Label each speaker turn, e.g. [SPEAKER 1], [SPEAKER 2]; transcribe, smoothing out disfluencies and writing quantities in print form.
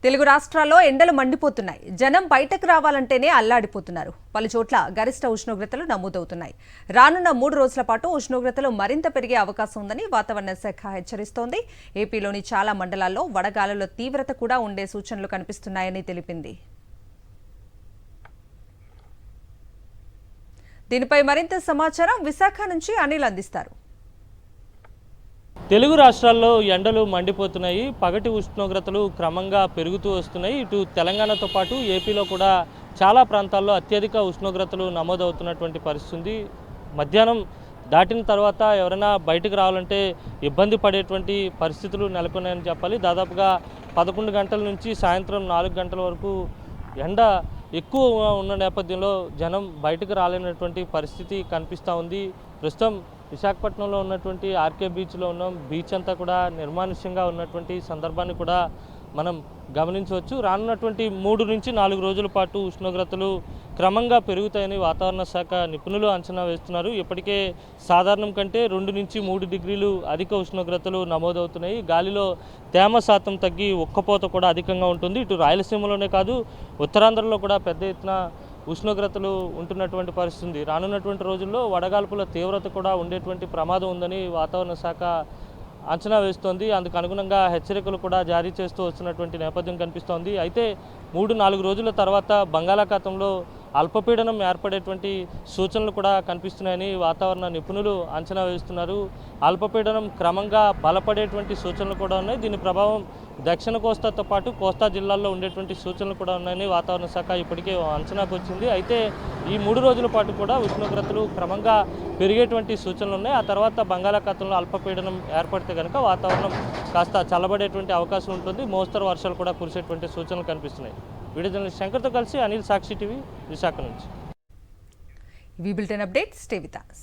[SPEAKER 1] తెలుగు రాష్ట్రాల్లో ఎండలు మండిపోతున్నాయి. జనం బయటకు రావాలంటేనే అల్లాడిపోతున్నారు. పలు చోట్ల గరిష్ట ఉష్ణోగ్రతలు నమోదవుతున్నాయి. రానున్న 3 రోజుల పాటు ఉష్ణోగ్రతలు మరింత పెరిగే అవకాశం ఉందని వాతావరణ శాఖ హెచ్చరిస్తోంది. ఏపీలోని చాలా మండలాల్లో వడగాలుల తీవ్రత కూడా ఉండే సూచనలు కనిపిస్తున్నాయని తెలిపింది. దీనిపై మరింత సమాచారం విశాఖ నుంచి అనిల్ అందిస్తారు.
[SPEAKER 2] తెలుగు రాష్ట్రాల్లో ఎండలు మండిపోతున్నాయి. పగటి ఉష్ణోగ్రతలు క్రమంగా పెరుగుతూ వస్తున్నాయి. ఇటు తెలంగాణతో పాటు ఏపీలో కూడా చాలా ప్రాంతాల్లో అత్యధిక ఉష్ణోగ్రతలు నమోదవుతున్నటువంటి పరిస్థితి ఉంది. మధ్యాహ్నం దాటిన తర్వాత ఎవరైనా బయటకు రావాలంటే ఇబ్బంది పడేటువంటి పరిస్థితులు నెలకొన్నాయని చెప్పాలి. దాదాపుగా 11 గంటల నుంచి సాయంత్రం 4 గంటల వరకు ఎండ ఎక్కువ ఉన్న నేపథ్యంలో జనం బయటకు రాలేనటువంటి పరిస్థితి కనిపిస్తూ ఉంది. ప్రస్తుతం విశాఖపట్నంలో ఉన్నటువంటి ఆర్కే బీచ్లో ఉన్నాం. బీచ్ అంతా కూడా నిర్మానుష్యంగా ఉన్నటువంటి సందర్భాన్ని కూడా మనం గమనించవచ్చు. రానున్నటువంటి 3 నుంచి 4 రోజుల పాటు ఉష్ణోగ్రతలు క్రమంగా పెరుగుతాయని వాతావరణ శాఖ నిపుణులు అంచనా వేస్తున్నారు. ఇప్పటికే సాధారణం కంటే 2 నుంచి 3 డిగ్రీలు అధిక ఉష్ణోగ్రతలు నమోదవుతున్నాయి. గాలిలో తేమ శాతం తగ్గి ఉక్కపోత కూడా అధికంగా ఉంటుంది. ఇటు రాయలసీమలోనే కాదు, ఉత్తరాంధ్రలో కూడా పెద్ద ఎత్తున ఉష్ణోగ్రతలు ఉంటున్నటువంటి పరిస్థితి ఉంది. రానున్నటువంటి రోజుల్లో వడగాల్పుల తీవ్రత కూడా ఉండేటువంటి ప్రమాదం ఉందని వాతావరణ శాఖ అంచనా వేస్తోంది. అందుకు అనుగుణంగా హెచ్చరికలు కూడా జారీ చేస్తూ వస్తున్నటువంటి నేపథ్యం కనిపిస్తోంది. అయితే 3-4 రోజుల తర్వాత బంగాళాఖాతంలో అల్పపీడనం ఏర్పడేటువంటి సూచనలు కూడా కనిపిస్తున్నాయని వాతావరణ నిపుణులు అంచనా వేస్తున్నారు. అల్పపీడనం క్రమంగా బలపడేటువంటి సూచనలు కూడా ఉన్నాయి. దీని ప్రభావం దక్షిణ కోస్తాతో పాటు కోస్తా జిల్లాల్లో ఉండేటువంటి సూచనలు కూడా ఉన్నాయని వాతావరణ శాఖ ఇప్పటికే అంచనాకు వచ్చింది. అయితే ఈ 3 రోజుల పాటు కూడా ఉష్ణోగ్రతలు క్రమంగా పెరిగేటువంటి సూచనలు ఉన్నాయి. ఆ తర్వాత బంగాళాఖాతంలో అల్పపీడనం ఏర్పడితే కనుక వాతావరణం కాస్త చల్లబడేటువంటి అవకాశం ఉంటుంది. మోస్తరు వర్షాలు కూడా కురిసేటువంటి సూచనలు కనిపిస్తున్నాయి. వీడియో జర్నలిస్ట్ శంకర్తో కలిసి అనిల్, సాక్షి టీవీ, విశాఖ నుంచి.
[SPEAKER 1] We built an update. Stay with us.